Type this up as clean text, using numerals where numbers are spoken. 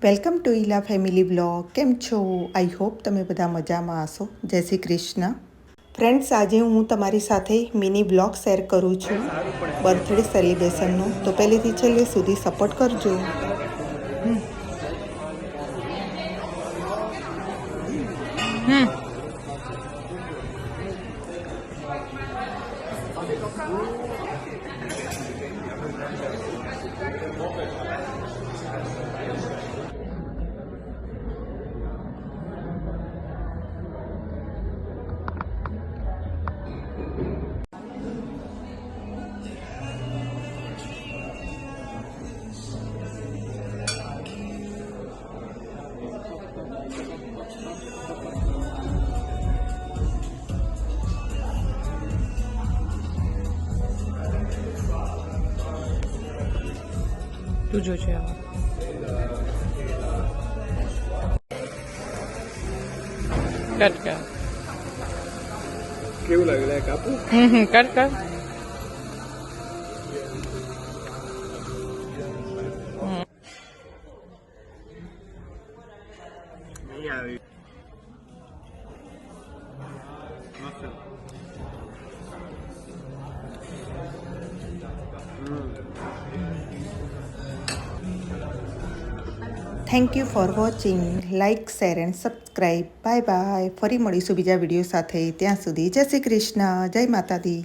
Welcome to Ila family blog. કેમ છો? I hope તમે બધા મજામાં હશો. જય શ્રી કૃષ્ણ. ફ્રેન્ડ્સ, આજે હું તમારી સાથે મિની બ્લોગ શેર કરું છું બર્થડે સેલિબ્રેશનનો. તો પહેલેથી છેલ્લે સુધી સપોર્ટ કરજો. તું જોજે કટ કર. કેવું લાગે કાપું? કટ કર. નહીં આવી. Thank you for watching. Like, share and subscribe. Bye bye. ફરી મળીશું બીજા વિડીયો સાથે. ત્યાં સુધી જય શ્રી કૃષ્ણ. જય માતાજી.